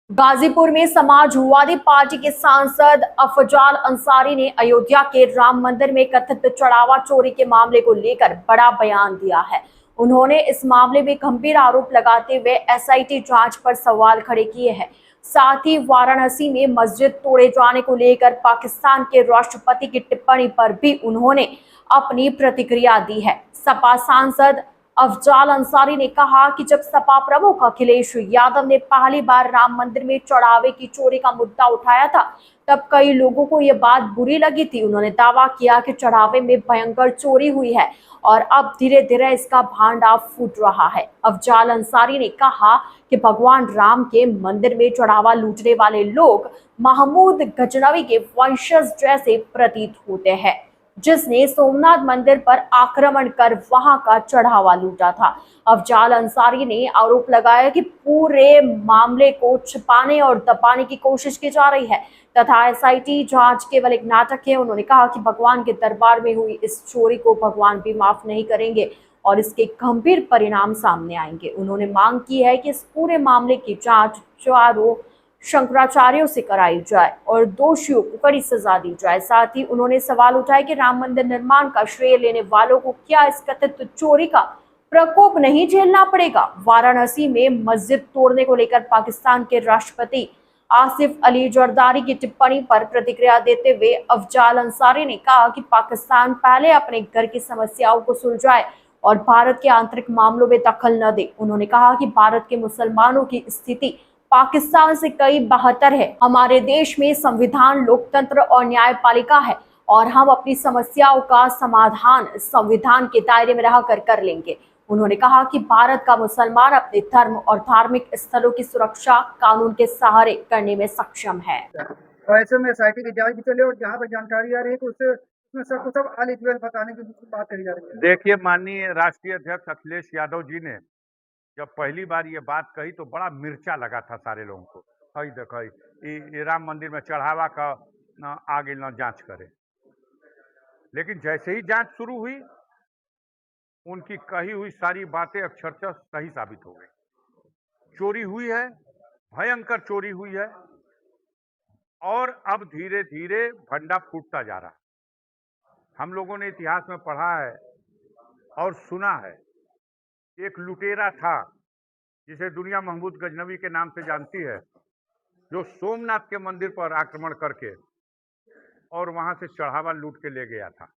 गाजीपुर में समाजवादी पार्टी के सांसद अफजाल अंसारी ने अयोध्या के राम मंदिर में कथित चढ़ावा चोरी के मामले को लेकर बड़ा बयान दिया है। उन्होंने इस मामले में गंभीर आरोप लगाते हुए एसआईटी जांच पर सवाल खड़े किए हैं। साथ ही वाराणसी में मस्जिद तोड़े जाने को लेकर पाकिस्तान के राष्ट्रपति की टिप्पणी पर भी उन्होंने अपनी प्रतिक्रिया दी है। सपा सांसद अफजाल अंसारी ने कहा कि जब सपा प्रमुख अखिलेश यादव ने पहली बार राम मंदिर में चढ़ावे की चोरी का मुद्दा उठाया था, तब कई लोगों को यह बात बुरी लगी थी। उन्होंने दावा किया कि चढ़ावे में भयंकर चोरी हुई है और अब धीरे धीरे इसका भांडा फूट रहा है। अफजाल अंसारी ने कहा कि भगवान राम के मंदिर में चढ़ावा लूटने वाले लोग महमूद गजनवी के वंशज जैसे प्रतीत होते हैं, जिसने सोमनाथ मंदिर पर आक्रमण कर वहां का चढ़ावा लूटा था। अफजाल अंसारी ने आरोप लगाया कि पूरे मामले को छिपाने और दबाने की कोशिश की जा रही है तथा एसआईटी जांच केवल एक नाटक है। उन्होंने कहा कि भगवान के दरबार में हुई इस चोरी को भगवान भी माफ नहीं करेंगे और इसके गंभीर परिणाम सामने आएंगे। उन्होंने मांग की है कि इस पूरे मामले की जांच चारों शंकराचार्यों से कराई जाए और दोषियों को कड़ी सजा दी जाए। साथ ही उन्होंने सवाल उठाया कि राम मंदिर निर्माण का श्रेय लेने वालों को क्या इस कथित चोरी का प्रकोप नहीं झेलना पड़ेगा। वाराणसी में मस्जिद तोड़ने को लेकर पाकिस्तान के राष्ट्रपति आसिफ अली जरदारी की टिप्पणी पर प्रतिक्रिया देते हुए अफजाल अंसारी ने कहा कि पाकिस्तान पहले अपने घर की समस्याओं को सुलझाए और भारत के आंतरिक मामलों में दखल न दे। उन्होंने कहा कि भारत के मुसलमानों की स्थिति पाकिस्तान से कई बेहतर है। हमारे देश में संविधान, लोकतंत्र और न्यायपालिका है और हम अपनी समस्याओं का समाधान संविधान के दायरे में रहकर कर लेंगे। उन्होंने कहा कि भारत का मुसलमान अपने धर्म और धार्मिक स्थलों की सुरक्षा कानून के सहारे करने में सक्षम है। तो ऐसे में एसआईटी की जांच भी चले और जहाँ पर जानकारी आ रही है तो उसमें सबको सब आल इक्वल बताने की बात कही जा रही है। देखिए, माननीय राष्ट्रीय अध्यक्ष अखिलेश यादव जी ने जब पहली बार ये बात कही तो बड़ा मिर्चा लगा था सारे लोगों को। हई देखो ये राम मंदिर में चढ़ावा का आगे न जांच करे, लेकिन जैसे ही जांच शुरू हुई उनकी कही हुई सारी बातें अक्षरशः सही साबित हो गई। चोरी हुई है, भयंकर चोरी हुई है और अब धीरे धीरे भंडा फूटता जा रहा है। हम लोगों ने इतिहास में पढ़ा है और सुना है, एक लुटेरा था जिसे दुनिया महमूद गजनवी के नाम से जानती है, जो सोमनाथ के मंदिर पर आक्रमण करके और वहां से चढ़ावा लूट के ले गया था।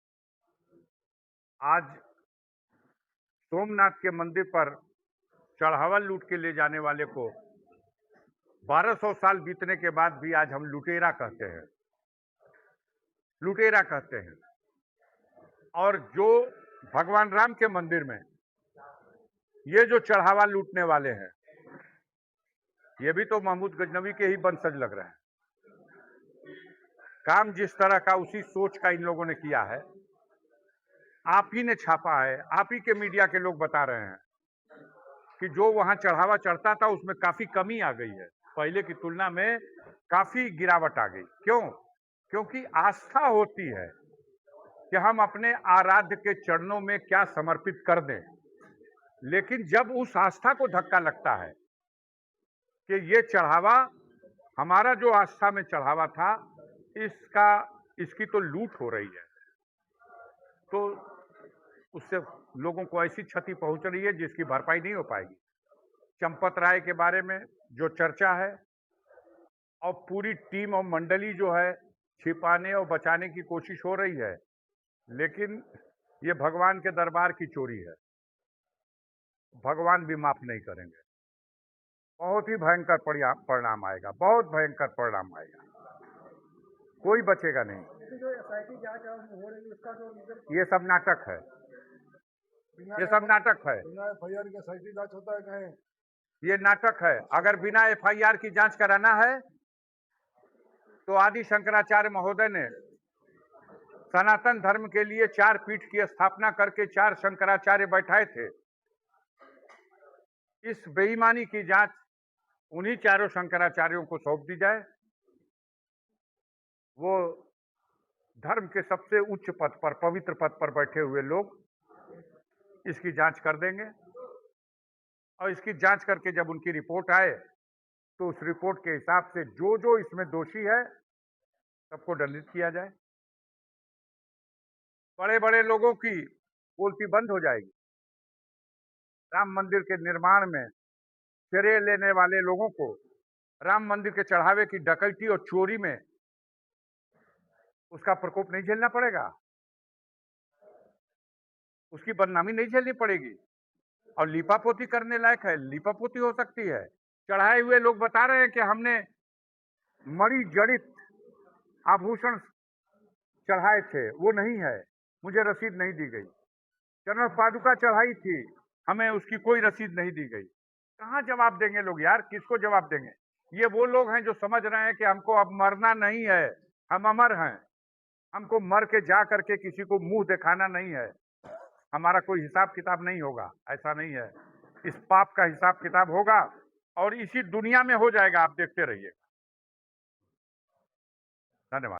आज सोमनाथ के मंदिर पर चढ़ावा लूट के ले जाने वाले को 1200 साल बीतने के बाद भी आज हम लुटेरा कहते हैं, लुटेरा कहते हैं। और जो भगवान राम के मंदिर में ये जो चढ़ावा लूटने वाले हैं, ये भी तो महमूद गजनवी के ही वंशज लग रहे हैं। काम जिस तरह का उसी सोच का इन लोगों ने किया है, आप ही ने छापा है, आप ही के मीडिया के लोग बता रहे हैं कि जो वहां चढ़ावा चढ़ता था उसमें काफी कमी आ गई है, पहले की तुलना में काफी गिरावट आ गई। क्यों? क्योंकि आस्था होती है कि हम अपने आराध्य के चरणों में क्या समर्पित कर दें, लेकिन जब उस आस्था को धक्का लगता है कि ये चढ़ावा, हमारा जो आस्था में चढ़ावा था, इसकी तो लूट हो रही है, तो उससे लोगों को ऐसी क्षति पहुंच रही है जिसकी भरपाई नहीं हो पाएगी। चंपत राय के बारे में जो चर्चा है और पूरी टीम और मंडली जो है छिपाने और बचाने की कोशिश हो रही है, लेकिन ये भगवान के दरबार की चोरी है, भगवान भी माफ नहीं करेंगे। बहुत ही भयंकर परिणाम आएगा, बहुत भयंकर परिणाम आएगा, कोई बचेगा नहीं। जो एसआईटी जांच हो रही है उसका जो ये सब नाटक है, ये सब नाटक है, बिना एफआईआर के एसआईटी जांच होता है कहीं? ये नाटक है। अगर बिना एफआईआर की जांच कराना है तो आदि शंकराचार्य महोदय ने सनातन धर्म के लिए 4 पीठ की स्थापना करके 4 शंकराचार्य बैठाए थे। इस बेईमानी की जांच उन्हीं चारों शंकराचार्यों को सौंप दी जाए। वो धर्म के सबसे उच्च पद पर, पवित्र पद पर बैठे हुए लोग इसकी जांच कर देंगे और इसकी जांच करके जब उनकी रिपोर्ट आए तो उस रिपोर्ट के हिसाब से जो जो इसमें दोषी है सबको दंडित किया जाए। बड़े बड़े लोगों की बोलती बंद हो जाएगी। राम मंदिर के निर्माण में श्रेय लेने वाले लोगों को राम मंदिर के चढ़ावे की डकैती और चोरी में उसका प्रकोप नहीं झेलना पड़ेगा, उसकी बदनामी नहीं झेलनी पड़ेगी। और लीपापोती करने लायक है, लीपापोती हो सकती है। चढ़ाए हुए लोग बता रहे हैं कि हमने मणि जड़ित आभूषण चढ़ाए थे, वो नहीं है, मुझे रसीद नहीं दी गई। चरण पादुका चढ़ाई थी, हमें उसकी कोई रसीद नहीं दी गई। कहाँ जवाब देंगे लोग यार, किसको जवाब देंगे? ये वो लोग हैं जो समझ रहे हैं कि हमको अब मरना नहीं है, हम अमर हैं, हमको मर के जा करके किसी को मुंह दिखाना नहीं है, हमारा कोई हिसाब किताब नहीं होगा। ऐसा नहीं है, इस पाप का हिसाब किताब होगा और इसी दुनिया में हो जाएगा, आप देखते रहिए। धन्यवाद।